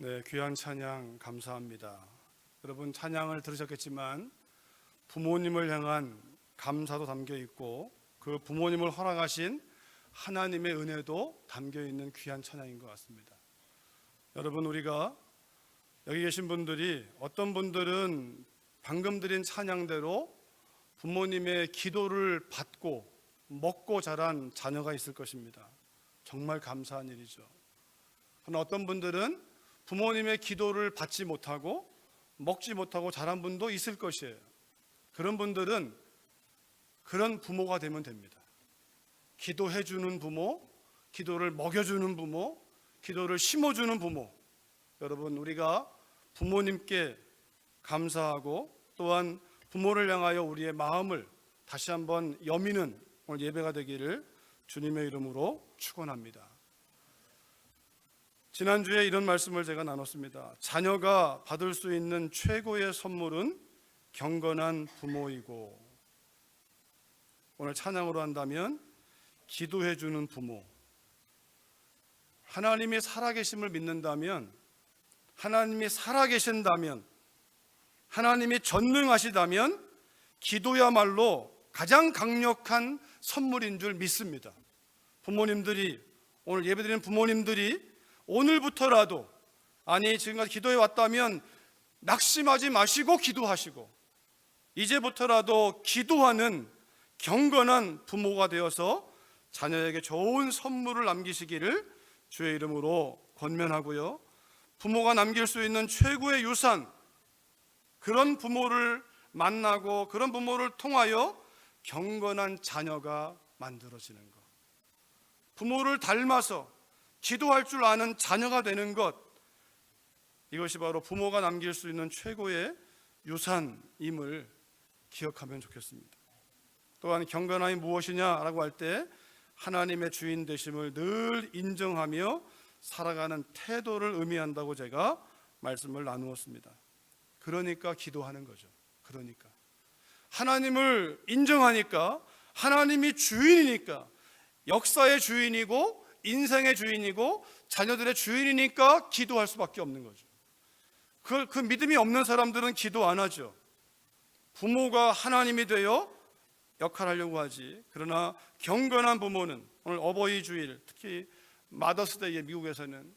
네, 귀한 찬양 감사합니다. 여러분 찬양을 들으셨겠지만 부모님을 향한 감사도 담겨 있고 그 부모님을 허락하신 하나님의 은혜도 담겨 있는 귀한 찬양인 것 같습니다. 여러분, 우리가 여기 계신 분들이 어떤 분들은 방금 드린 찬양대로 부모님의 기도를 받고 먹고 자란 자녀가 있을 것입니다. 정말 감사한 일이죠. 그러나 어떤 분들은 부모님의 기도를 받지 못하고 먹지 못하고 자란 분도 있을 것이에요. 그런 분들은 그런 부모가 되면 됩니다. 기도해주는 부모, 기도를 먹여주는 부모, 기도를 심어주는 부모. 여러분, 우리가 부모님께 감사하고 또한 부모를 향하여 우리의 마음을 다시 한번 여미는 오늘 예배가 되기를 주님의 이름으로 축원합니다. 지난주에 이런 말씀을 제가 나눴습니다. 자녀가 받을 수 있는 최고의 선물은 경건한 부모이고, 오늘 찬양으로 한다면 기도해 주는 부모. 하나님이 살아계심을 믿는다면, 하나님이 살아계신다면, 하나님이 전능하시다면 기도야말로 가장 강력한 선물인 줄 믿습니다. 부모님들이, 오늘 예배드리는 부모님들이 오늘부터라도, 아니 지금까지 기도해 왔다면 낙심하지 마시고 기도하시고 이제부터라도 기도하는 경건한 부모가 되어서 자녀에게 좋은 선물을 남기시기를 주의 이름으로 권면하고요, 부모가 남길 수 있는 최고의 유산, 그런 부모를 만나고 그런 부모를 통하여 경건한 자녀가 만들어지는 것, 부모를 닮아서 기도할 줄 아는 자녀가 되는 것, 이것이 바로 부모가 남길 수 있는 최고의 유산임을 기억하면 좋겠습니다. 또한 경건함이 무엇이냐라고 할 때 하나님의 주인 되심을 늘 인정하며 살아가는 태도를 의미한다고 제가 말씀을 나누었습니다. 그러니까 기도하는 거죠. 그러니까 하나님을 인정하니까, 하나님이 주인이니까, 역사의 주인이고 인생의 주인이고 자녀들의 주인이니까 기도할 수밖에 없는 거죠. 그 믿음이 없는 사람들은 기도 안 하죠. 부모가 하나님이 되어 역할하려고 하지. 그러나 경건한 부모는, 오늘 어버이 주일, 특히 마더스데이에 미국에서는,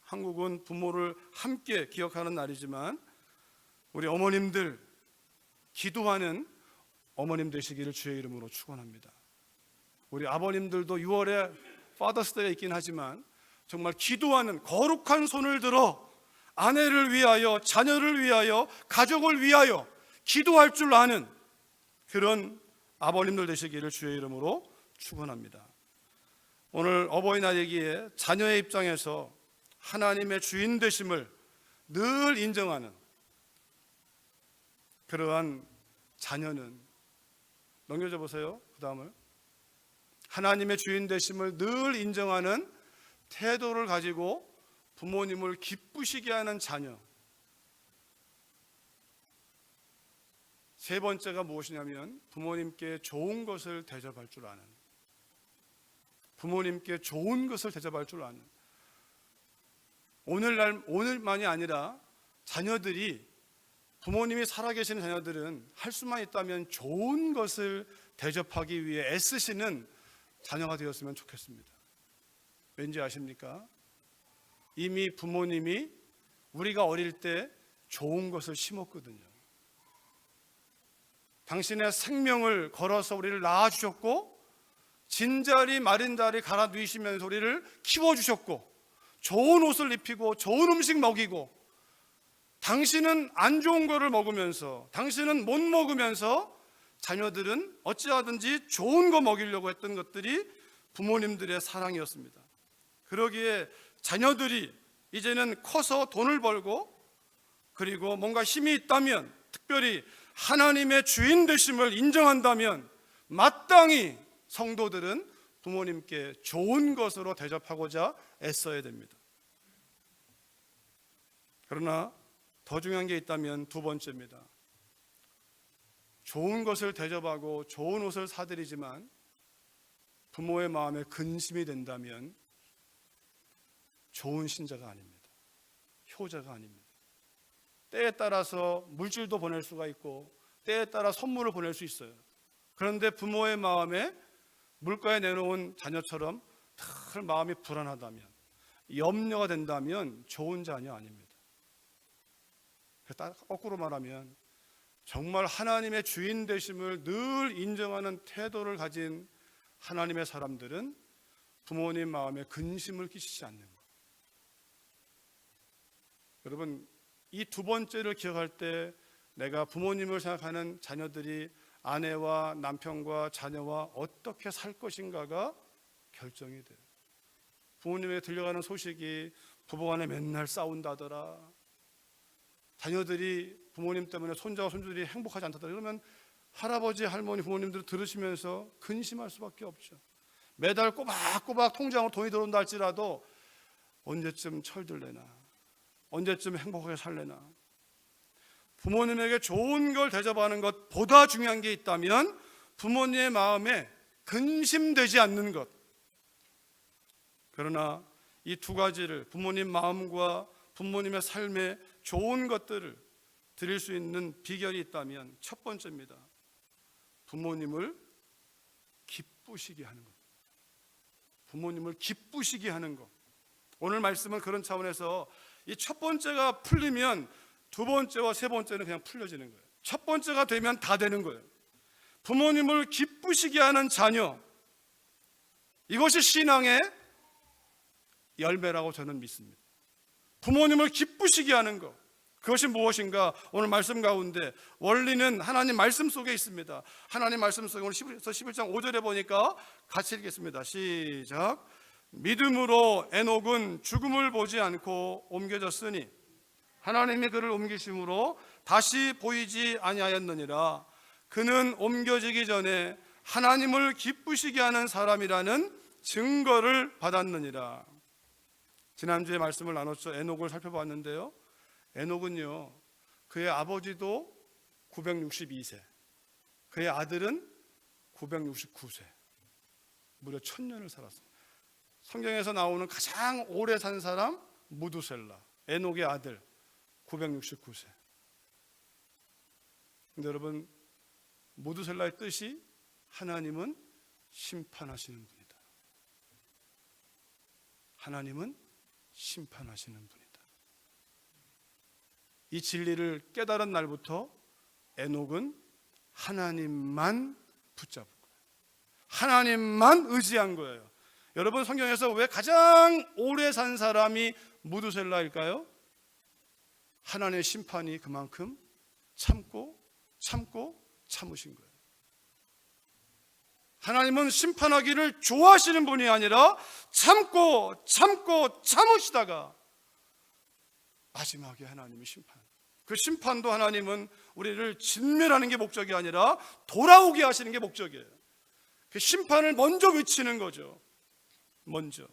한국은 부모를 함께 기억하는 날이지만 우리 어머님들 기도하는 어머님 되시기를 주의 이름으로 축원합니다. 우리 아버님들도 6월에 파더스데이가 있긴 하지만 정말 기도하는 거룩한 손을 들어 아내를 위하여, 자녀를 위하여, 가족을 위하여 기도할 줄 아는 그런 아버님들 되시기를 주의 이름으로 축원합니다. 오늘 어버이날이기에 자녀의 입장에서 하나님의 주인 되심을 늘 인정하는 그러한 자녀는, 넘겨줘 보세요. 그 다음을, 하나님의 주인 되심을 늘 인정하는 태도를 가지고 부모님을 기쁘시게 하는 자녀. 세 번째가 무엇이냐면 부모님께 좋은 것을 대접할 줄 아는, 부모님께 좋은 것을 대접할 줄 아는, 오늘만이 아니라 자녀들이, 부모님이 살아계시는 자녀들은 할 수만 있다면 좋은 것을 대접하기 위해 애쓰시는 자녀가 되었으면 좋겠습니다. 왠지 아십니까? 이미 부모님이 우리가 어릴 때 좋은 것을 심었거든요. 당신의 생명을 걸어서 우리를 낳아주셨고, 진자리 마린자리 갈아 누이시면서 우리를 키워주셨고, 좋은 옷을 입히고 좋은 음식 먹이고, 당신은 안 좋은 거를 먹으면서, 당신은 못 먹으면서 자녀들은 어찌하든지 좋은 거 먹이려고 했던 것들이 부모님들의 사랑이었습니다. 그러기에 자녀들이 이제는 커서 돈을 벌고 그리고 뭔가 힘이 있다면, 특별히 하나님의 주인 되심을 인정한다면 마땅히 성도들은 부모님께 좋은 것으로 대접하고자 애써야 됩니다. 그러나 더 중요한 게 있다면 두 번째입니다. 좋은 것을 대접하고 좋은 옷을 사드리지만 부모의 마음에 근심이 된다면 좋은 신자가 아닙니다. 소재가 아닙니다. 때에 따라서 물질도 보낼 수가 있고 때에 따라 선물을 보낼 수 있어요. 그런데 부모의 마음에 물가에 내놓은 자녀처럼 늘 마음이 불안하다면, 염려가 된다면 좋은 자녀 아닙니다. 거꾸로 말하면 정말 하나님의 주인 되심을 늘 인정하는 태도를 가진 하나님의 사람들은 부모님 마음에 근심을 끼치지 않는 것. 여러분, 이 두 번째를 기억할 때 내가 부모님을 생각하는 자녀들이 아내와 남편과 자녀와 어떻게 살 것인가가 결정이 돼요. 부모님에게 들려가는 소식이 부부간에 맨날 싸운다더라, 자녀들이 부모님 때문에 손자와 손주들이 행복하지 않다더라, 그러면 할아버지 할머니 부모님들 들으시면서 근심할 수밖에 없죠. 매달 꼬박꼬박 통장으로 돈이 들어온다 할지라도 언제쯤 철들래나, 언제쯤 행복하게 살래나. 부모님에게 좋은 걸 대접하는 것보다 중요한 게 있다면 부모님의 마음에 근심되지 않는 것. 그러나 이 두 가지를, 부모님 마음과 부모님의 삶에 좋은 것들을 드릴 수 있는 비결이 있다면 첫 번째입니다. 부모님을 기쁘시게 하는 것. 부모님을 기쁘시게 하는 것. 오늘 말씀은 그런 차원에서 이 첫 번째가 풀리면 두 번째와 세 번째는 그냥 풀려지는 거예요. 첫 번째가 되면 다 되는 거예요. 부모님을 기쁘시게 하는 자녀, 이것이 신앙의 열매라고 저는 믿습니다. 부모님을 기쁘시게 하는 것, 그것이 무엇인가? 오늘 말씀 가운데 원리는 하나님 말씀 속에 있습니다. 하나님 말씀 속에 오늘 11장 5절에 보니까 같이 읽겠습니다. 시작. 믿음으로 에녹은 죽음을 보지 않고 옮겨졌으니 하나님이 그를 옮기심으로 다시 보이지 아니하였느니라. 그는 옮겨지기 전에 하나님을 기쁘시게 하는 사람이라는 증거를 받았느니라. 지난주에 말씀을 나눴죠. 에녹을 살펴봤는데요, 에녹은요, 그의 아버지도 962세, 그의 아들은 969세, 무려 1000년을 살았습니다. 성경에서 나오는 가장 오래 산 사람 무두셀라, 에녹의 아들 969세. 근데 여러분, 무두셀라의 뜻이 하나님은 심판하시는 분이다. 하나님은 심판하시는 분이다. 이 진리를 깨달은 날부터 에녹은 하나님만 붙잡은 거예요. 하나님만 의지한 거예요. 여러분, 성경에서 왜 가장 오래 산 사람이 무두셀라일까요? 하나님의 심판이 그만큼 참고 참으신 거예요. 하나님은 심판하기를 좋아하시는 분이 아니라 참고 참으시다가 마지막에 하나님이 심판. 그 심판도 하나님은 우리를 진멸하는 게 목적이 아니라 돌아오게 하시는 게 목적이에요. 그 심판을 먼저 외치는 거죠. 먼저.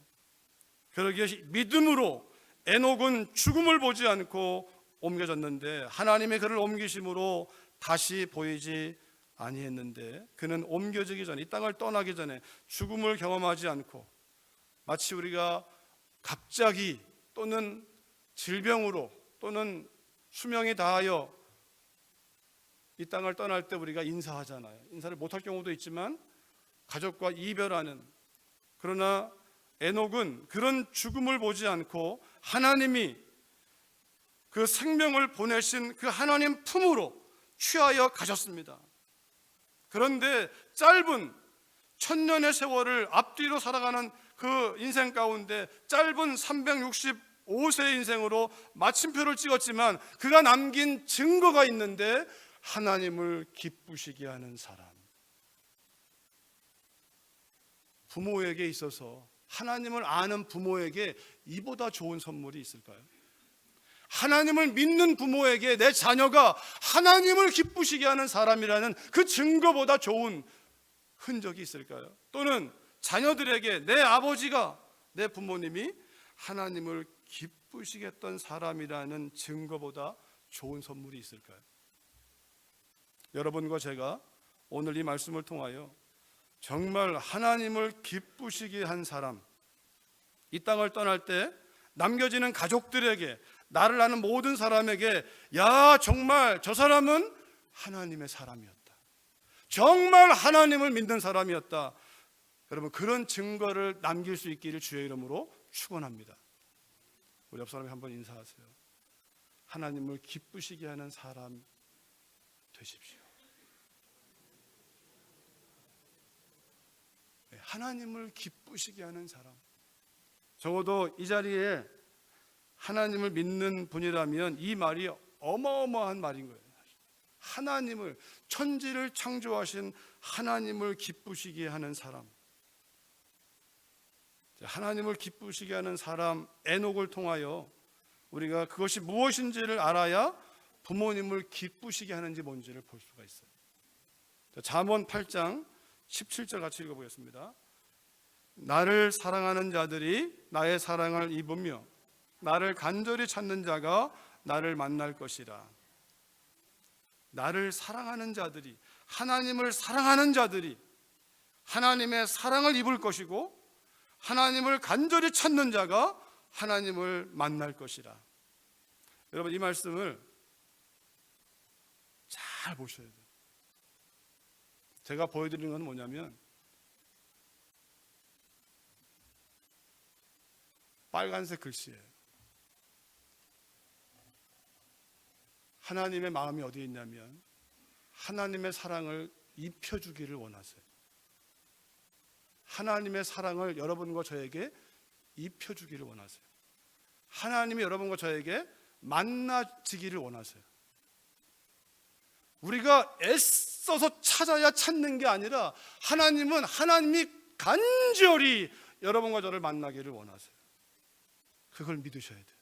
그러기에 믿음으로 에녹은 죽음을 보지 않고 옮겨졌는데 하나님의 그를 옮기심으로 다시 보이지 아니했는데, 그는 옮겨지기 전에, 이 땅을 떠나기 전에 죽음을 경험하지 않고, 마치 우리가 갑자기 또는 질병으로 또는 수명이 다하여 이 땅을 떠날 때 우리가 인사하잖아요. 인사를 못할 경우도 있지만 가족과 이별하는. 그러나 에녹은 그런 죽음을 보지 않고 하나님이 그 생명을 보내신 그 하나님 품으로 취하여 가셨습니다. 그런데 짧은 1000년의 세월을 앞뒤로 살아가는 그 인생 가운데 짧은 365세의 인생으로 마침표를 찍었지만 그가 남긴 증거가 있는데, 하나님을 기쁘시게 하는 사람. 부모에게 있어서, 하나님을 아는 부모에게 이보다 좋은 선물이 있을까요? 하나님을 믿는 부모에게 내 자녀가 하나님을 기쁘시게 하는 사람이라는 그 증거보다 좋은 흔적이 있을까요? 또는 자녀들에게 내 아버지가, 내 부모님이 하나님을 기쁘시게 했던 사람이라는 증거보다 좋은 선물이 있을까요? 여러분과 제가 오늘 이 말씀을 통하여 정말 하나님을 기쁘시게 한 사람, 이 땅을 떠날 때 남겨지는 가족들에게, 나를 아는 모든 사람에게, 야, 정말 저 사람은 하나님의 사람이었다, 정말 하나님을 믿는 사람이었다. 여러분, 그런 증거를 남길 수 있기를 주의 이름으로 축원합니다. 우리 옆 사람에 한번 인사하세요. 하나님을 기쁘시게 하는 사람 되십시오. 하나님을 기쁘시게 하는 사람. 적어도 이 자리에 하나님을 믿는 분이라면 이 말이 어마어마한 말인 거예요. 하나님을, 천지를 창조하신 하나님을 기쁘시게 하는 사람. 하나님을 기쁘시게 하는 사람, 에녹을 통하여 우리가 그것이 무엇인지를 알아야 부모님을 기쁘시게 하는지 뭔지를 볼 수가 있어요. 잠언 8장 17절 같이 읽어보겠습니다. 나를 사랑하는 자들이 나의 사랑을 입으며 나를 간절히 찾는 자가 나를 만날 것이라. 나를 사랑하는 자들이, 하나님을 사랑하는 자들이 하나님의 사랑을 입을 것이고, 하나님을 간절히 찾는 자가 하나님을 만날 것이라. 여러분, 이 말씀을 잘 보셔야 돼요. 제가 보여드리는 건 뭐냐면 빨간색 글씨예요. 하나님의 마음이 어디에 있냐면 하나님의 사랑을 입혀주기를 원하세요. 하나님의 사랑을 여러분과 저에게 입혀주기를 원하세요. 하나님이 여러분과 저에게 만나지기를 원하세요. 우리가 애써서 찾아야 찾는 게 아니라 하나님은 하나님이 간절히 여러분과 저를 만나기를 원하세요. 그걸 믿으셔야 돼요.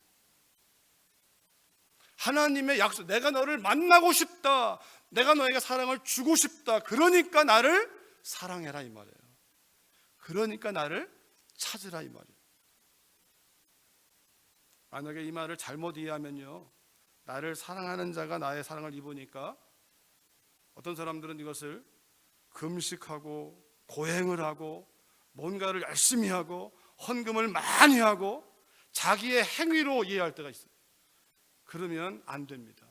하나님의 약속, 내가 너를 만나고 싶다, 내가 너에게 사랑을 주고 싶다, 그러니까 나를 사랑해라 이 말이에요. 그러니까 나를 찾으라 이 말이에요. 만약에 이 말을 잘못 이해하면요, 나를 사랑하는 자가 나의 사랑을 입으니까 어떤 사람들은 이것을 금식하고 고행을 하고 뭔가를 열심히 하고 헌금을 많이 하고 자기의 행위로 이해할 때가 있어요. 그러면 안 됩니다.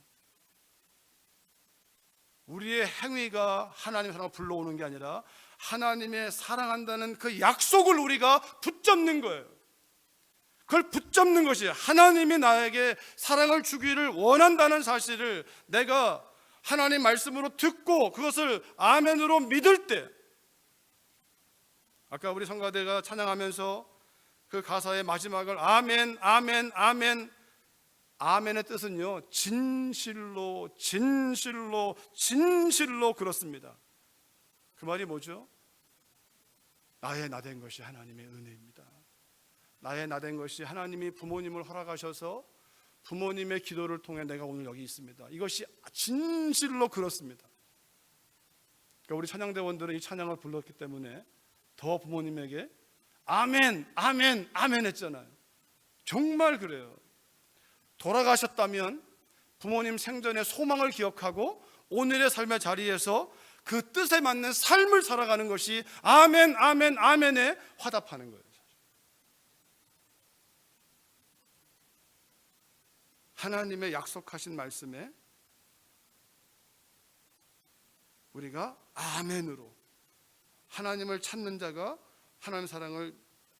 우리의 행위가 하나님의 사랑을 불러오는 게 아니라 하나님의 사랑한다는 그 약속을 우리가 붙잡는 거예요. 그걸 붙잡는 것이, 하나님이 나에게 사랑을 주기를 원한다는 사실을 내가 하나님 말씀으로 듣고 그것을 아멘으로 믿을 때, 아까 우리 성가대가 찬양하면서 그 가사의 마지막을 아멘, 아멘, 아멘, 아멘의 뜻은요, 진실로, 진실로, 진실로 그렇습니다. 그 말이 뭐죠? 나의 나된 것이 하나님의 은혜입니다. 나의 나된 것이 하나님이 부모님을 허락하셔서 부모님의 기도를 통해 내가 오늘 여기 있습니다. 이것이 진실로 그렇습니다. 그러니까 우리 찬양대원들은 이 찬양을 불렀기 때문에 더 부모님에게 아멘, 아멘, 아멘 했잖아요. 정말 그래요. 돌아가셨다면 부모님 생전의 소망을 기억하고 오늘의 삶의 자리에서 그 뜻에 맞는 삶을 살아가는 것이 아멘, 아멘, 아멘에 화답하는 거예요. 하나님의 약속하신 말씀에 우리가 아멘으로, 하나님을 찾는 자가 하나님의 사랑을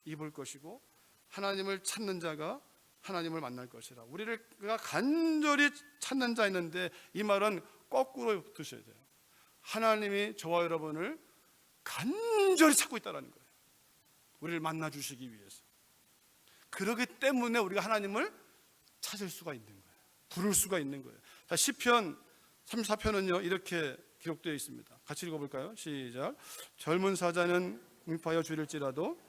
입을 것이고 하나님을 찾는 자가 하나님을 만날 것이라. 우리가 간절히 찾는 자 있는데 이 말은 거꾸로 드셔야 돼요. 하나님이 저와 여러분을 간절히 찾고 있다는 거예요. 우리를 만나 주시기 위해서. 그렇기 때문에 우리가 하나님을 찾을 수가 있는 거예요. 부를 수가 있는 거예요. 자, 시편 34편은요 이렇게 기록되어 있습니다. 같이 읽어볼까요? 시작. 젊은 사자는 궁핍하여 줄일지라도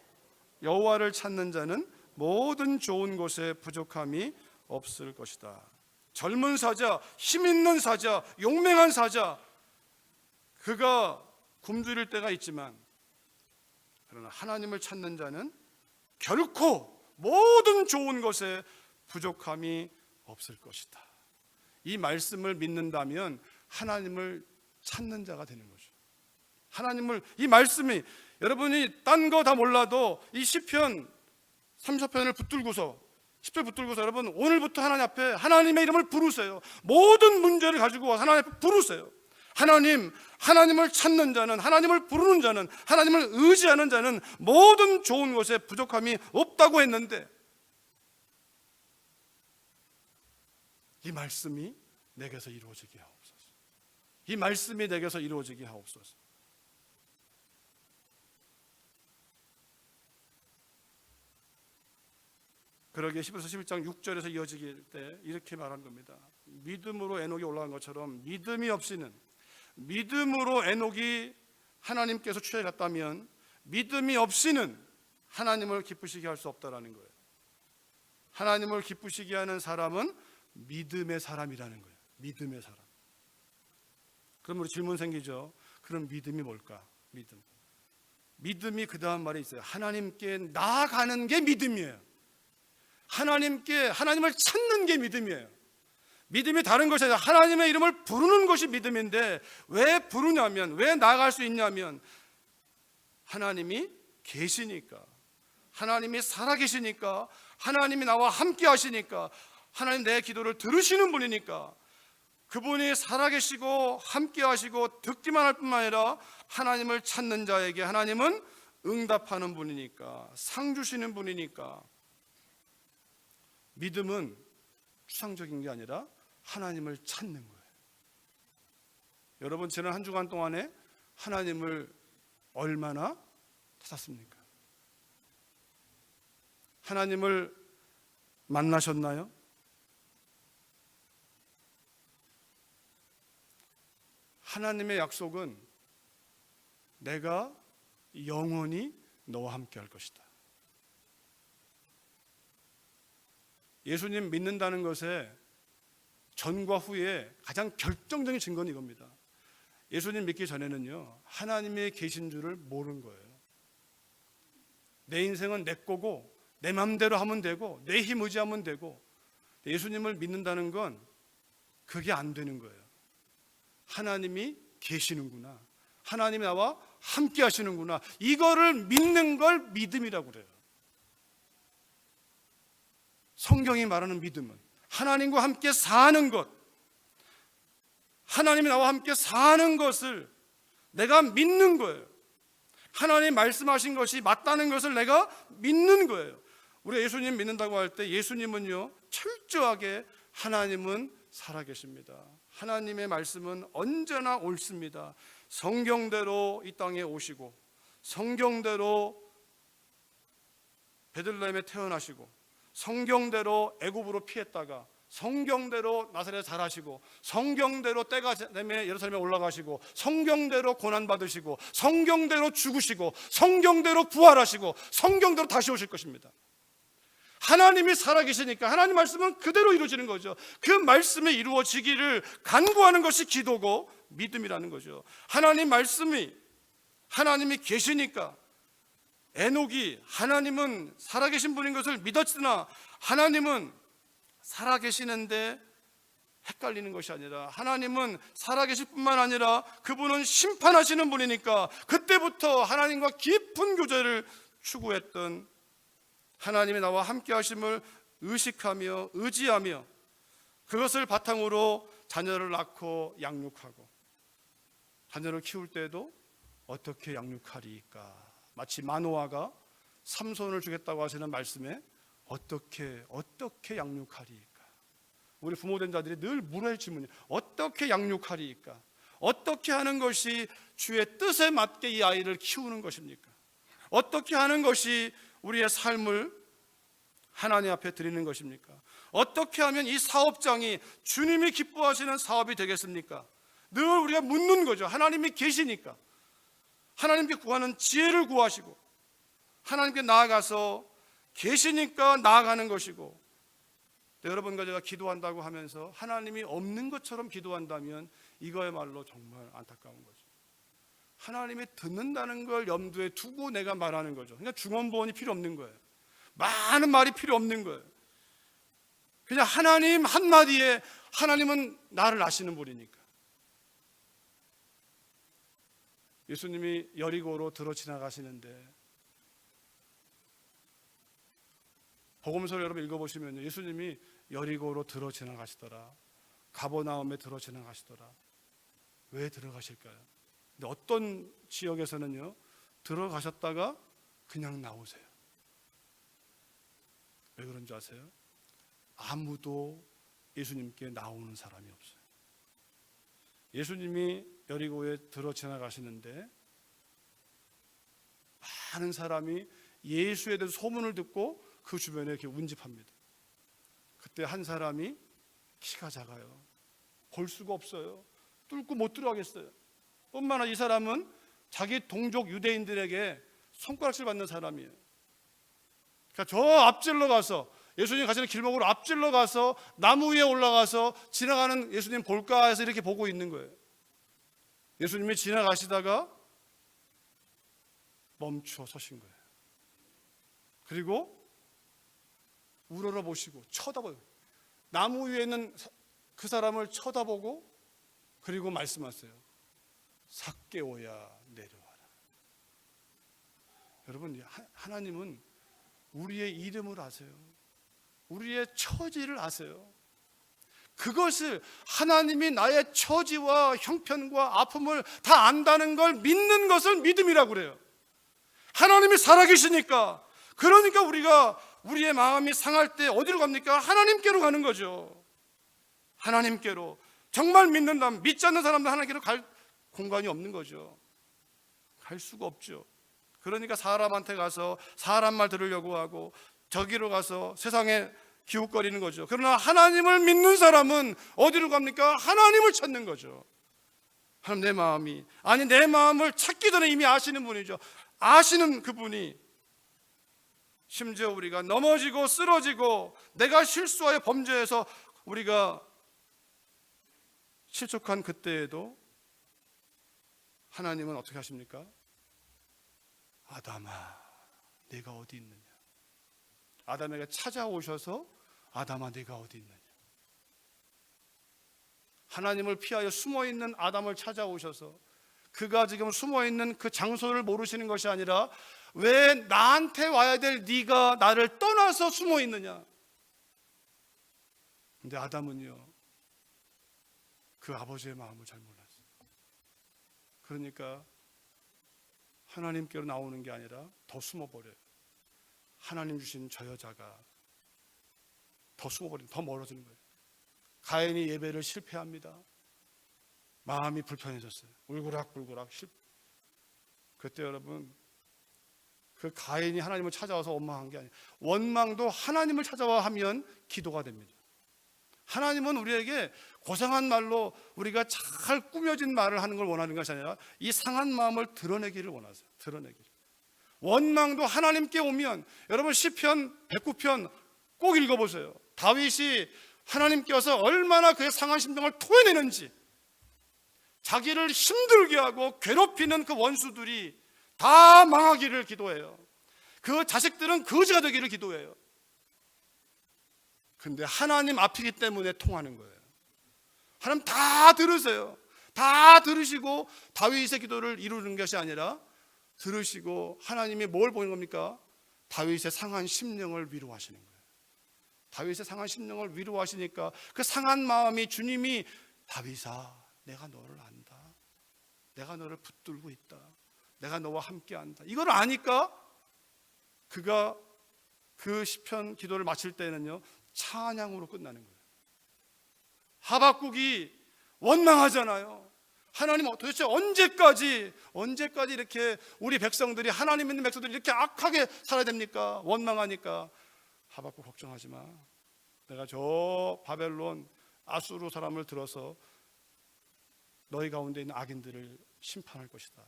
여호와를 찾는 자는 모든 좋은 곳에 부족함이 없을 것이다. 젊은 사자, 힘 있는 사자, 용맹한 사자, 그가 굶주릴 때가 있지만 그러나 하나님을 찾는 자는 결코 모든 좋은 것에 부족함이 없을 것이다. 이 말씀을 믿는다면 하나님을 찾는 자가 되는 거죠. 하나님을, 이 말씀이 여러분이 딴 거 다 몰라도 이 시편 34편을 붙들고서 10절 붙들고서 여러분 오늘부터 하나님 앞에 하나님의 이름을 부르세요. 모든 문제를 가지고 하나님 앞에 부르세요. 하나님을 찾는 자는, 하나님을 부르는 자는, 하나님을 의지하는 자는 모든 좋은 것에 부족함이 없다고 했는데 이 말씀이 내게서 이루어지게 하옵소서. 이 말씀이 내게서 이루어지게 하옵소서. 그러기에 히브리서 11장 6절에서 이어지길 때 이렇게 말한 겁니다. 믿음으로 에녹이 올라간 것처럼 믿음으로 에녹이 하나님께서 취해갔다면 믿음이 없이는 하나님을 기쁘시게 할 수 없다라는 거예요. 하나님을 기쁘시게 하는 사람은 믿음의 사람이라는 거예요. 믿음의 사람. 그럼 우리 질문 생기죠. 그럼 믿음이 뭘까? 믿음이 그 다음 말에 있어요. 하나님께 나아가는 게 믿음이에요. 하나님을 찾는 게 믿음이에요. 믿음이 다른 것이 아니라 하나님의 이름을 부르는 것이 믿음인데, 왜 부르냐면, 왜 나아갈 수 있냐면 하나님이 계시니까, 하나님이 살아계시니까, 하나님이 나와 함께 하시니까, 하나님 내 기도를 들으시는 분이니까, 그분이 살아계시고 함께 하시고 듣기만 할 뿐만 아니라 하나님을 찾는 자에게 하나님은 응답하는 분이니까, 상 주시는 분이니까. 믿음은 추상적인 게 아니라 하나님을 찾는 거예요. 여러분, 지난 한 주간 동안에 하나님을 얼마나 찾았습니까? 하나님을 만나셨나요? 하나님의 약속은 내가 영원히 너와 함께 할 것이다. 예수님 믿는다는 것에 전과 후에 가장 결정적인 증거는 이겁니다. 예수님 믿기 전에는요, 하나님의 계신 줄을 모르는 거예요. 내 인생은 내 거고 내 마음대로 하면 되고 내 힘 의지하면 되고, 예수님을 믿는다는 건 그게 안 되는 거예요. 하나님이 계시는구나, 하나님이 나와 함께 하시는구나, 이거를 믿는 걸 믿음이라고 그래요. 성경이 말하는 믿음은 하나님과 함께 사는 것, 하나님이 나와 함께 사는 것을 내가 믿는 거예요. 하나님 말씀하신 것이 맞다는 것을 내가 믿는 거예요. 우리가 예수님 믿는다고 할 때 예수님은요, 철저하게 하나님은 살아계십니다. 하나님의 말씀은 언제나 옳습니다. 성경대로 이 땅에 오시고, 성경대로 베들레헴에 태어나시고, 성경대로 애굽으로 피했다가 성경대로 나사렛에 자라시고, 성경대로 때가 되면 예루살렘에 올라가시고, 성경대로 고난받으시고, 성경대로 죽으시고, 성경대로 부활하시고, 성경대로 다시 오실 것입니다. 하나님이 살아계시니까 하나님 말씀은 그대로 이루어지는 거죠. 그 말씀이 이루어지기를 간구하는 것이 기도고 믿음이라는 거죠. 하나님 말씀이, 하나님이 계시니까 에녹이 하나님은 살아계신 분인 것을 믿었으나 하나님은 살아계시는데 헷갈리는 것이 아니라, 하나님은 살아계실 뿐만 아니라 그분은 심판하시는 분이니까 그때부터 하나님과 깊은 교제를 추구했던, 하나님이 나와 함께 하심을 의식하며 의지하며 그것을 바탕으로 자녀를 낳고 양육하고, 자녀를 키울 때도 어떻게 양육하리까, 마치 마노아가 삼손을 주겠다고 하시는 말씀에 어떻게 양육하리까. 우리 부모된 자들이 늘 물어야 할 질문이에요. 어떻게 양육하리까? 어떻게 하는 것이 주의 뜻에 맞게 이 아이를 키우는 것입니까? 어떻게 하는 것이 우리의 삶을 하나님 앞에 드리는 것입니까? 어떻게 하면 이 사업장이 주님이 기뻐하시는 사업이 되겠습니까? 늘 우리가 묻는 거죠. 하나님이 계시니까 하나님께 구하는 지혜를 구하시고, 하나님께 나아가서 계시니까 나아가는 것이고, 여러분과 제가 기도한다고 하면서 하나님이 없는 것처럼 기도한다면 이거야말로 정말 안타까운 거죠. 하나님이 듣는다는 걸 염두에 두고 내가 말하는 거죠. 그러니까 중언부언이 필요 없는 거예요. 많은 말이 필요 없는 거예요. 그냥 하나님 한마디에 하나님은 나를 아시는 분이니까. 예수님이 여리고로 들어 지나가시는데 복음서를 여러분 읽어보시면 예수님이 여리고로 들어 지나가시더라, 가버나움에 들어 지나가시더라. 왜 들어가실까요? 근데 어떤 지역에서는요, 들어가셨다가 그냥 나오세요. 왜 그런지 아세요? 아무도 예수님께 나오는 사람이 없어요. 예수님이 여리고에 들어 지나가시는데 많은 사람이 예수에 대해서 소문을 듣고 그 주변에 이렇게 운집합니다. 그때 한 사람이 키가 작아요. 볼 수가 없어요. 뚫고 못 들어가겠어요. 뿐만 아니라 이 사람은 자기 동족 유대인들에게 손가락질 받는 사람이에요. 그러니까 저 앞질러 가서, 예수님 가시는 길목으로 앞질러 가서 나무 위에 올라가서 지나가는 예수님 볼까 해서 이렇게 보고 있는 거예요. 예수님이 지나가시다가 멈춰 서신 거예요. 그리고 우러러 보시고 쳐다봐요. 나무 위에 있는 그 사람을 쳐다보고 그리고 말씀하세요. 삭개오야 내려와라. 여러분, 하나님은 우리의 이름을 아세요. 우리의 처지를 아세요. 그것을, 하나님이 나의 처지와 형편과 아픔을 다 안다는 걸 믿는 것을 믿음이라고 그래요. 하나님이 살아계시니까, 그러니까 우리가 우리의 마음이 상할 때 어디로 갑니까? 하나님께로 가는 거죠. 하나님께로. 정말 믿는다면, 믿지 않는 사람도 하나님께로 갈 공간이 없는 거죠. 갈 수가 없죠. 그러니까 사람한테 가서 사람 말 들으려고 하고 저기로 가서 세상에 기웃거리는 거죠. 그러나 하나님을 믿는 사람은 어디로 갑니까? 하나님을 찾는 거죠. 하나님, 내 마음이, 아니 내 마음을 찾기 전에 이미 아시는 분이죠. 아시는 그분이, 심지어 우리가 넘어지고 쓰러지고 내가 실수하여 범죄해서 우리가 실족한 그때에도 하나님은 어떻게 하십니까? 아담아, 네가 어디 있느냐? 아담에게 찾아오셔서 아담아, 네가 어디 있느냐? 하나님을 피하여 숨어있는 아담을 찾아오셔서 그가 지금 숨어있는 그 장소를 모르시는 것이 아니라 왜 나한테 와야 될 네가 나를 떠나서 숨어있느냐? 근데 아담은요, 그 아버지의 마음을 잘 몰랐어요. 그러니까 하나님께로 나오는 게 아니라 더 숨어버려요. 하나님 주신 저 여자가 더 숨어버리는, 더 멀어지는 거예요. 가인이 예배를 실패합니다. 마음이 불편해졌어요. 울고락불고락. 그때 여러분, 그 가인이 하나님을 찾아와서 원망한 게 아니에요. 원망도 하나님을 찾아와 하면 기도가 됩니다. 하나님은 우리에게 고상한 말로 우리가 잘 꾸며진 말을 하는 걸 원하는 것이 아니라 이 상한 마음을 드러내기를 원하세요. 드러내기를. 원망도 하나님께 오면, 여러분 시편 109편 꼭 읽어보세요. 다윗이 하나님께 와서 얼마나 그의 상한 심정을 토해내는지, 자기를 힘들게 하고 괴롭히는 그 원수들이 다 망하기를 기도해요. 그 자식들은 거지가 되기를 기도해요. 근데 하나님 앞이기 때문에 통하는 거예요. 하나님 다 들으세요. 다 들으시고 다윗의 기도를 이루는 것이 아니라 들으시고 하나님이 뭘 보는 겁니까? 다윗의 상한 심령을 위로하시는 거예요. 다윗의 상한 심령을 위로하시니까 그 상한 마음이 주님이, 다윗아, 내가 너를 안다. 내가 너를 붙들고 있다. 내가 너와 함께한다. 이걸 아니까 그가 그 시편 기도를 마칠 때는요, 찬양으로 끝나는 거예요. 하박국이 원망하잖아요. 하나님 도대체 언제까지 이렇게 우리 백성들이, 하나님 믿는 백성들이 이렇게 악하게 살아야 됩니까? 원망하니까 하박국 걱정하지 마. 내가 저 바벨론 아수르 사람을 들어서 너희 가운데 있는 악인들을 심판할 것이다.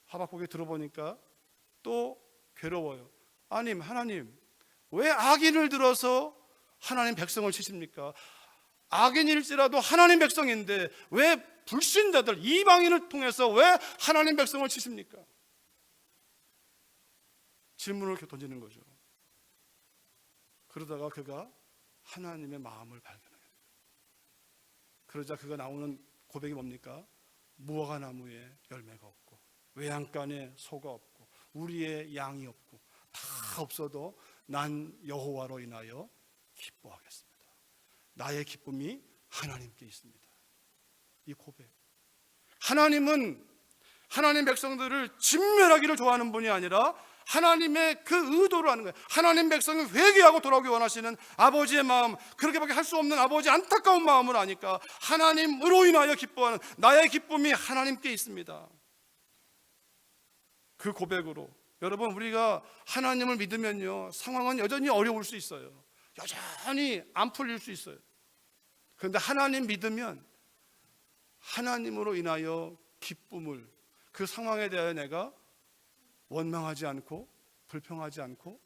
하박국이 들어보니까 또 괴로워요. 아니, 하나님 왜 악인을 들어서 하나님 백성을 치십니까? 악인일지라도 하나님 백성인데 왜 불신자들, 이방인을 통해서 왜 하나님 백성을 치십니까? 질문을 이렇게 던지는 거죠. 그러다가 그가 하나님의 마음을 발견하게 돼요. 그러자 그가 나오는 고백이 뭡니까? 무화과 나무에 열매가 없고 외양간에 소가 없고 우리의 양이 없고 다 없어도 난 여호와로 인하여 기뻐하겠습니다. 나의 기쁨이 하나님께 있습니다. 이 고백. 하나님은 하나님 백성들을 진멸하기를 좋아하는 분이 아니라 하나님의 그 의도를 하는 거예요. 하나님 백성이 회개하고 돌아오기 원하시는 아버지의 마음, 그렇게밖에 할 수 없는 아버지의 안타까운 마음을 아니까 하나님으로 인하여 기뻐하는 나의 기쁨이 하나님께 있습니다. 그 고백으로 여러분, 우리가 하나님을 믿으면요, 상황은 여전히 어려울 수 있어요. 여전히 안 풀릴 수 있어요. 그런데 하나님 믿으면 하나님으로 인하여 기쁨을, 그 상황에 대하여 내가 원망하지 않고 불평하지 않고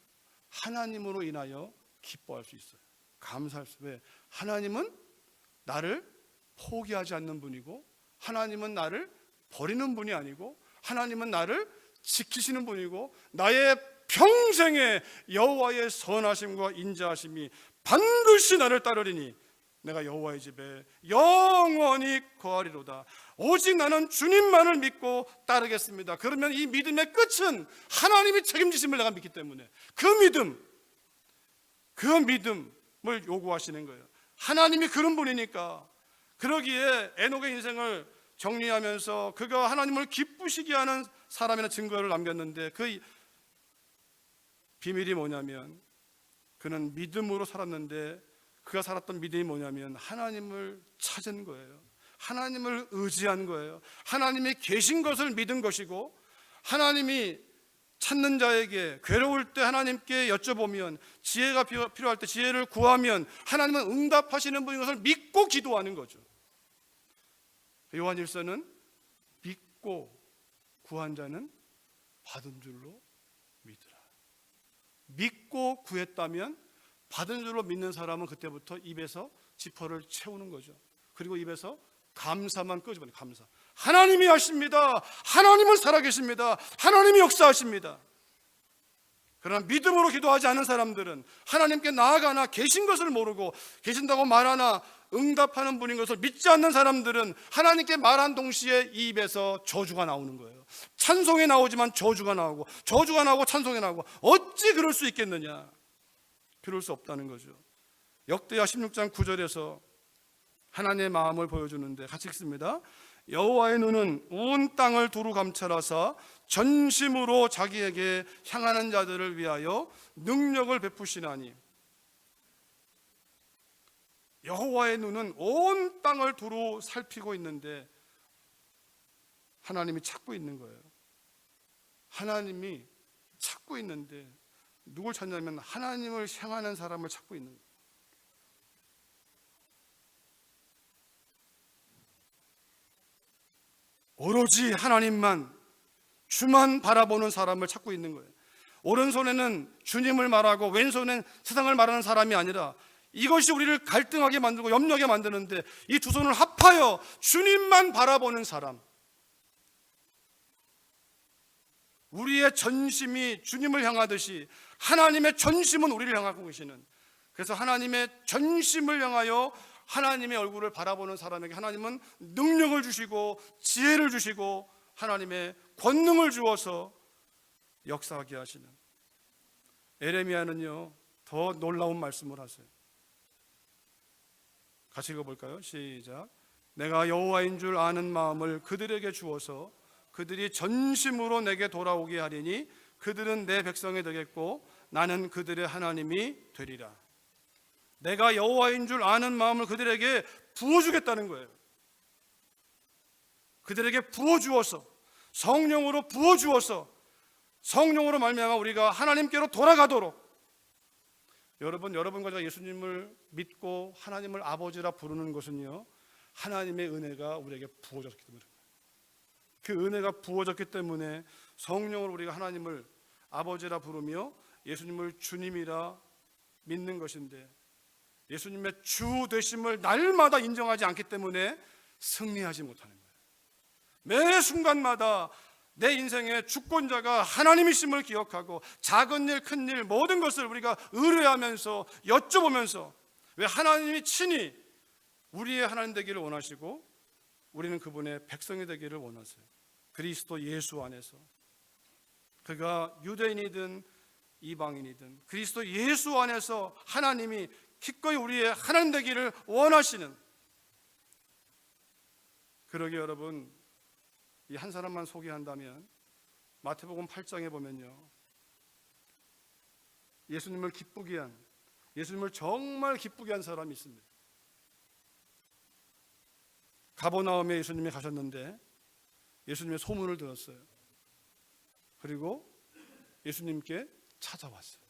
하나님으로 인하여 기뻐할 수 있어요. 감사할 수. 왜? 하나님은 나를 포기하지 않는 분이고, 하나님은 나를 버리는 분이 아니고, 하나님은 나를 지키시는 분이고, 나의 평생의 여호와의 선하심과 인자하심이 반드시 나를 따르리니 내가 여호와의 집에 영원히 거하리로다. 오직 나는 주님만을 믿고 따르겠습니다. 그러면 이 믿음의 끝은 하나님이 책임지심을 내가 믿기 때문에 그 믿음을 요구하시는 거예요. 하나님이 그런 분이니까. 그러기에 에녹의 인생을 정리하면서 그가 하나님을 기쁘시게 하는 사람이라는 증거를 남겼는데, 그 비밀이 뭐냐면 그는 믿음으로 살았는데, 그가 살았던 믿음이 뭐냐면 하나님을 찾은 거예요. 하나님을 의지한 거예요. 하나님이 계신 것을 믿은 것이고, 하나님이 찾는 자에게 괴로울 때 하나님께 여쭤보면, 지혜가 필요할 때 지혜를 구하면 하나님은 응답하시는 분인 것을 믿고 기도하는 거죠. 요한일서는 믿고 구한 자는 받은 줄로 믿으라. 믿고 구했다면 받은 줄로 믿는 사람은 그때부터 입에서 지퍼를 채우는 거죠. 그리고 입에서 감사만 끄집어내요. 감사. 하나님이 하십니다. 하나님은 살아계십니다. 하나님이 역사하십니다. 그러나 믿음으로 기도하지 않은 사람들은 하나님께 나아가나 계신 것을 모르고, 계신다고 말하나 응답하는 분인 것을 믿지 않는 사람들은 하나님께 말한 동시에 이 입에서 저주가 나오는 거예요. 찬송이 나오지만 저주가 나오고, 저주가 나오고 찬송이 나오고, 어찌 그럴 수 있겠느냐? 그럴 수 없다는 거죠. 역대하 16장 9절에서 하나님의 마음을 보여주는데 같이 읽습니다. 여호와의 눈은 온 땅을 두루 감찰하사 전심으로 자기에게 향하는 자들을 위하여 능력을 베푸시나니. 여호와의 눈은 온 땅을 두루 살피고 있는데 하나님이 찾고 있는 거예요. 하나님이 찾고 있는데 누굴 찾냐면 하나님을 향하는 사람을 찾고 있는 거예요. 오로지 하나님만, 주만 바라보는 사람을 찾고 있는 거예요. 오른손에는 주님을 말하고 왼손엔 세상을 말하는 사람이 아니라, 이것이 우리를 갈등하게 만들고 염려하게 만드는데, 이 두 손을 합하여 주님만 바라보는 사람, 우리의 전심이 주님을 향하듯이 하나님의 전심은 우리를 향하고 계시는, 그래서 하나님의 전심을 향하여 하나님의 얼굴을 바라보는 사람에게 하나님은 능력을 주시고 지혜를 주시고 하나님의 권능을 주어서 역사하게 하시는. 에레미야는요, 더 놀라운 말씀을 하세요. 같이 읽어볼까요? 시작. 내가 여호와인 줄 아는 마음을 그들에게 주어서 그들이 전심으로 내게 돌아오게 하리니 그들은 내 백성이 되겠고 나는 그들의 하나님이 되리라. 내가 여호와인 줄 아는 마음을 그들에게 부어주겠다는 거예요. 그들에게 부어주어서, 성령으로 부어주어서, 성령으로 말미암아 우리가 하나님께로 돌아가도록. 여러분과 제가 예수님을 믿고 하나님을 아버지라 부르는 것은요, 하나님의 은혜가 우리에게 부어졌기 때문에, 그 은혜가 부어졌기 때문에 성령으로 우리가 하나님을 아버지라 부르며 예수님을 주님이라 믿는 것인데, 예수님의 주 되심을 날마다 인정하지 않기 때문에 승리하지 못하는 거예요. 매 순간마다 내 인생의 주권자가 하나님이심을 기억하고 작은 일, 큰 일, 모든 것을 우리가 의뢰하면서 여쭤보면서, 왜 하나님이 친히 우리의 하나님 되기를 원하시고 우리는 그분의 백성이 되기를 원하세요. 그리스도 예수 안에서 그가 유대인이든 이방인이든 그리스도 예수 안에서 하나님이 기꺼이 우리의 하나님 되기를 원하시는, 그러게 여러분, 이 한 사람만 소개한다면 마태복음 8장에 보면요, 예수님을 기쁘게 한, 예수님을 정말 기쁘게 한 사람이 있습니다. 가버나움에 예수님이 가셨는데 예수님의 소문을 들었어요. 그리고 예수님께 찾아왔어요.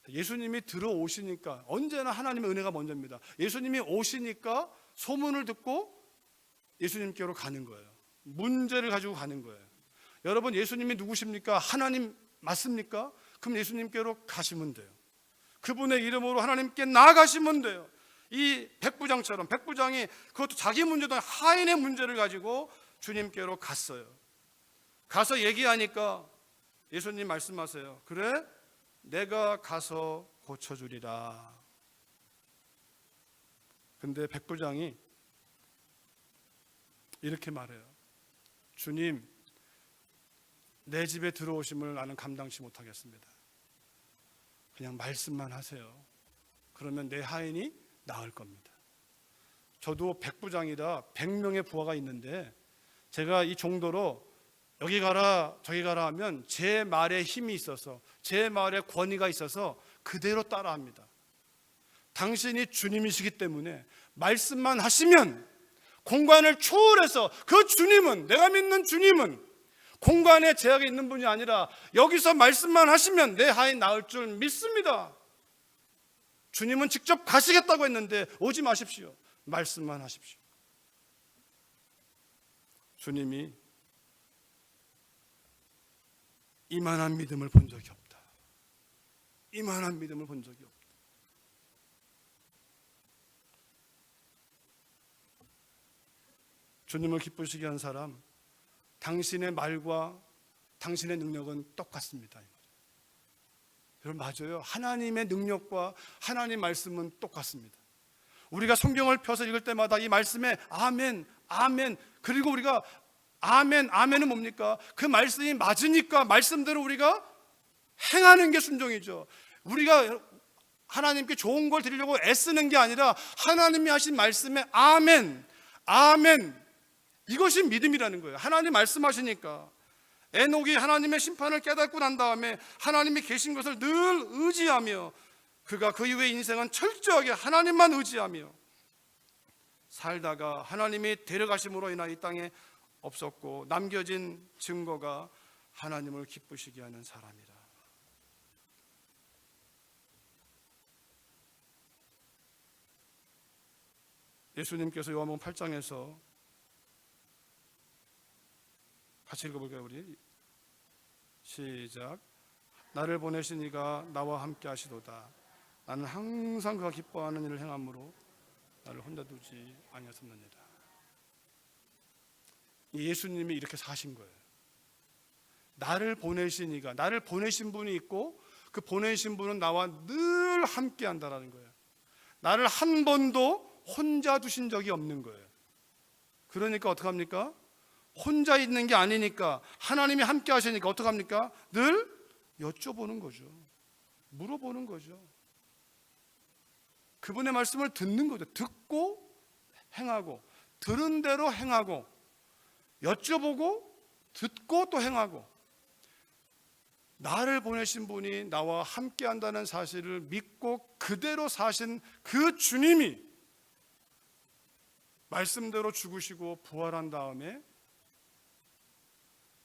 예수님이 들어오시니까, 언제나 하나님의 은혜가 먼저입니다. 예수님이 오시니까 소문을 듣고 예수님께로 가는 거예요. 문제를 가지고 가는 거예요. 여러분, 예수님이 누구십니까? 하나님 맞습니까? 그럼 예수님께로 가시면 돼요. 그분의 이름으로 하나님께 나아가시면 돼요. 이 백부장처럼, 백부장이 그것도 자기 문제도 하인의 문제를 가지고 주님께로 갔어요. 가서 얘기하니까 예수님 말씀하세요. 그래, 내가 가서 고쳐주리라. 근데 백부장이 이렇게 말해요. 주님, 내 집에 들어오심을 나는 감당치 못하겠습니다. 그냥 말씀만 하세요. 그러면 내 하인이 나을 겁니다. 저도 백부장이라 100명의 부하가 있는데 제가 이 정도로 여기 가라 저기 가라 하면 제 말에 힘이 있어서, 제 말에 권위가 있어서 그대로 따라합니다. 당신이 주님이시기 때문에 말씀만 하시면, 공간을 초월해서, 그 주님은, 내가 믿는 주님은 공간에 제약이 있는 분이 아니라 여기서 말씀만 하시면 내 하인 나을 줄 믿습니다. 주님은 직접 가시겠다고 했는데 오지 마십시오. 말씀만 하십시오. 주님이 이만한 믿음을 본 적이 없다. 이만한 믿음을 본 적이 없다. 주님을 기쁘시게 한 사람, 당신의 말과 당신의 능력은 똑같습니다. 여러분, 맞아요. 하나님의 능력과 하나님 말씀은 똑같습니다. 우리가 성경을 펴서 읽을 때마다 이 말씀에 아멘, 아멘, 그리고 우리가 아멘, 아멘은 뭡니까? 그 말씀이 맞으니까 말씀대로 우리가 행하는 게 순종이죠. 우리가 하나님께 좋은 걸 드리려고 애쓰는 게 아니라 하나님이 하신 말씀에 아멘, 아멘, 이것이 믿음이라는 거예요. 하나님 말씀하시니까. 에녹이 하나님의 심판을 깨닫고 난 다음에 하나님이 계신 것을 늘 의지하며, 그가 그 이후의 인생은 철저하게 하나님만 의지하며 살다가 하나님이 데려가심으로 인하여 이 땅에 없었고, 남겨진 증거가 하나님을 기쁘시게 하는 사람이라. 예수님께서 요한복음 8장에서 같이 읽어볼까요? 우리 시작. 나를 보내신 이가 나와 함께 하시도다. 나는 항상 그가 기뻐하는 일을 행함으로 나를 혼자 두지 아니하셨느니라. 예수님이 이렇게 사신 거예요. 나를 보내신 이가, 나를 보내신 분이 있고 그 보내신 분은 나와 늘 함께 한다라는 거예요. 나를 한 번도 혼자 두신 적이 없는 거예요. 그러니까 어떡합니까? 혼자 있는 게 아니니까, 하나님이 함께 하시니까 어떡합니까? 늘 여쭤보는 거죠. 물어보는 거죠. 그분의 말씀을 듣는 거죠. 듣고 행하고, 들은 대로 행하고, 여쭤보고 듣고 또 행하고, 나를 보내신 분이 나와 함께 한다는 사실을 믿고 그대로 사신 그 주님이 말씀대로 죽으시고 부활한 다음에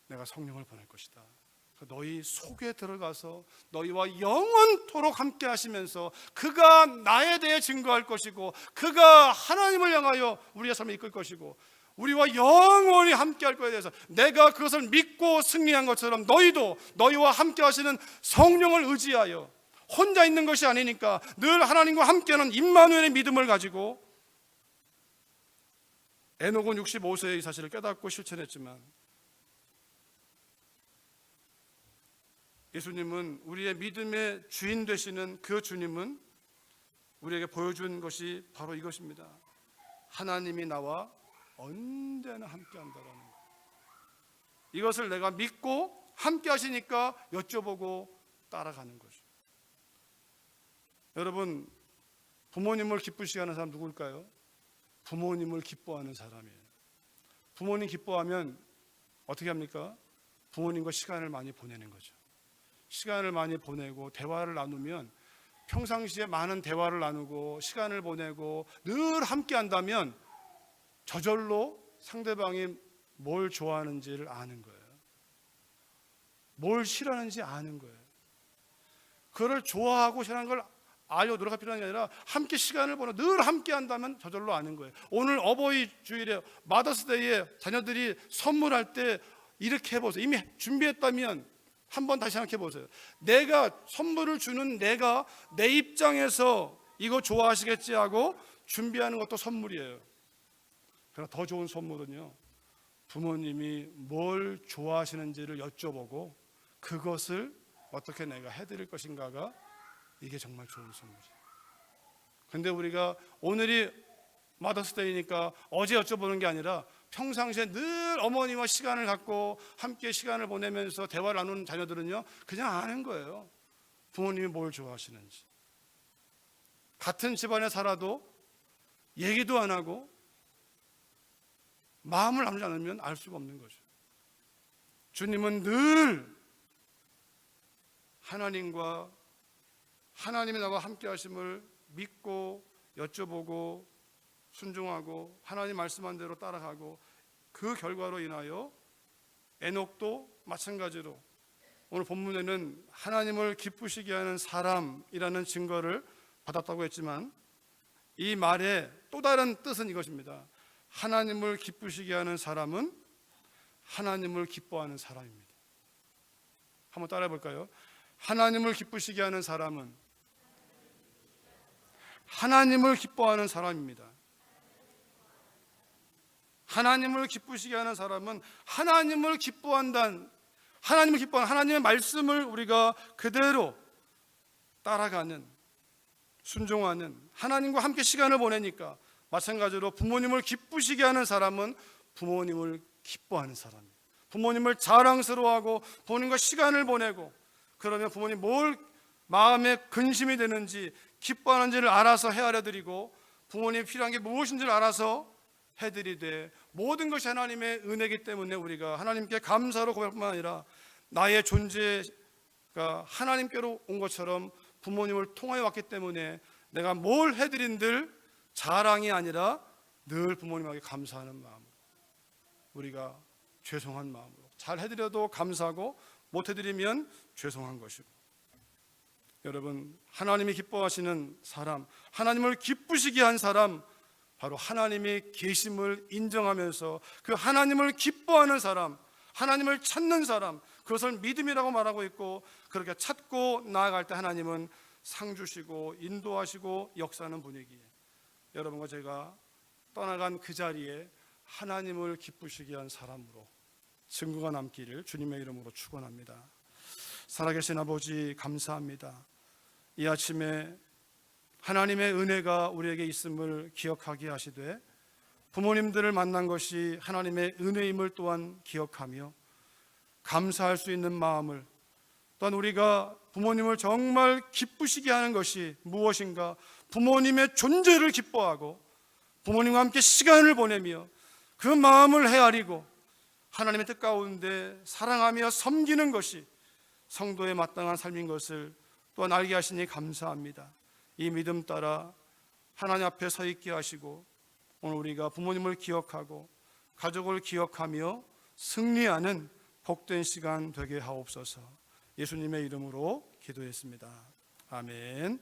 내가 성령을 보낼 것이다. 너희 속에 들어가서 너희와 영원토록 함께 하시면서 그가 나에 대해 증거할 것이고, 그가 하나님을 향하여 우리의 삶을 이끌 것이고, 우리와 영원히 함께 할 것에 대해서 내가 그것을 믿고 승리한 것처럼 너희도 너희와 함께 하시는 성령을 의지하여 혼자 있는 것이 아니니까 늘 하나님과 함께하는 임마누엘의 믿음을 가지고, 에녹은 65세의 이 사실을 깨닫고 실천했지만 예수님은, 우리의 믿음의 주인 되시는 그 주님은 우리에게 보여준 것이 바로 이것입니다. 하나님이 나와 언제나 함께 한다라는 것. 이것을 내가 믿고 함께 하시니까 여쭤보고 따라가는 거죠. 여러분, 부모님을 기쁘시게 하는 사람 누굴까요? 부모님을 기뻐하는 사람이에요. 부모님 기뻐하면 어떻게 합니까? 부모님과 시간을 많이 보내는 거죠. 시간을 많이 보내고 대화를 나누면, 평상시에 많은 대화를 나누고 시간을 보내고 늘 함께 한다면 저절로 상대방이 뭘 좋아하는지를 아는 거예요. 뭘 싫어하는지 아는 거예요. 그걸 좋아하고 싫어하는 걸 알려 노력할 필요한 게 아니라 함께 시간을 보내 늘 함께 한다면 저절로 아는 거예요. 오늘 어버이 주일에 마더스데이에 자녀들이 선물할 때 이렇게 해보세요. 이미 준비했다면 한번 다시 생각해 보세요. 내가 선물을 주는 내가 내 입장에서 이거 좋아하시겠지 하고 준비하는 것도 선물이에요. 그러나 더 좋은 선물은요, 부모님이 뭘 좋아하시는지를 여쭤보고 그것을 어떻게 내가 해드릴 것인가가, 이게 정말 좋은 선물이에요. 근데 우리가 오늘이 마더스데이니까 어제 여쭤보는 게 아니라 평상시에 늘 어머니와 시간을 갖고 함께 시간을 보내면서 대화를 나누는 자녀들은요, 그냥 아는 거예요. 부모님이 뭘 좋아하시는지. 같은 집안에 살아도 얘기도 안 하고 마음을 나누지 않으면 알 수가 없는 거죠. 주님은 늘 하나님과 하나님이 나와 함께 하심을 믿고 여쭤보고 순종하고 하나님 말씀한 대로 따라가고, 그 결과로 인하여 에녹도 마찬가지로 오늘 본문에는 하나님을 기쁘시게 하는 사람이라는 증거를 받았다고 했지만, 이 말의 또 다른 뜻은 이것입니다. 하나님을 기쁘시게 하는 사람은 하나님을 기뻐하는 사람입니다. 한번 따라해 볼까요? 하나님을 기쁘시게 하는 사람은 하나님을 기뻐하는 사람입니다. 하나님을 기쁘시게 하는 사람은 하나님을 기뻐한다는, 하나님을 기뻐하는 하나님의 말씀을 우리가 그대로 따라가는, 순종하는, 하나님과 함께 시간을 보내니까, 마찬가지로 부모님을 기쁘시게 하는 사람은 부모님을 기뻐하는 사람입니다. 부모님을 자랑스러워하고 부모님과 시간을 보내고, 그러면 부모님 뭘 마음에 근심이 되는지 기뻐하는지를 알아서 헤아려드리고, 부모님이 필요한 게 무엇인지를 알아서 해드리되, 모든 것이 하나님의 은혜이기 때문에 우리가 하나님께 감사로 고백할 뿐만 아니라 나의 존재가 하나님께로 온 것처럼 부모님을 통하여 왔기 때문에 내가 뭘 해드린들 자랑이 아니라 늘 부모님에게 감사하는 마음으로, 우리가 죄송한 마음으로, 잘 해드려도 감사하고 못 해드리면 죄송한 것이고. 여러분, 하나님이 기뻐하시는 사람, 하나님을 기쁘시게 한 사람, 바로 하나님의 계심을 인정하면서 그 하나님을 기뻐하는 사람, 하나님을 찾는 사람, 그것을 믿음이라고 말하고 있고, 그렇게 찾고 나아갈 때 하나님은 상 주시고 인도하시고 역사하는 분위기에, 여러분과 제가 떠나간 그 자리에 하나님을 기쁘시게 한 사람으로 증거가 남기를 주님의 이름으로 축원합니다. 살아계신 아버지, 감사합니다. 이 아침에 하나님의 은혜가 우리에게 있음을 기억하게 하시되, 부모님들을 만난 것이 하나님의 은혜임을 또한 기억하며 감사할 수 있는 마음을, 또한 우리가 부모님을 정말 기쁘시게 하는 것이 무엇인가, 부모님의 존재를 기뻐하고 부모님과 함께 시간을 보내며 그 마음을 헤아리고 하나님의 뜻 가운데 사랑하며 섬기는 것이 성도의 마땅한 삶인 것을 또한 알게 하시니 감사합니다. 이 믿음 따라 하나님 앞에 서 있게 하시고, 오늘 우리가 부모님을 기억하고 가족을 기억하며 승리하는 복된 시간 되게 하옵소서. 예수님의 이름으로 기도했습니다. 아멘.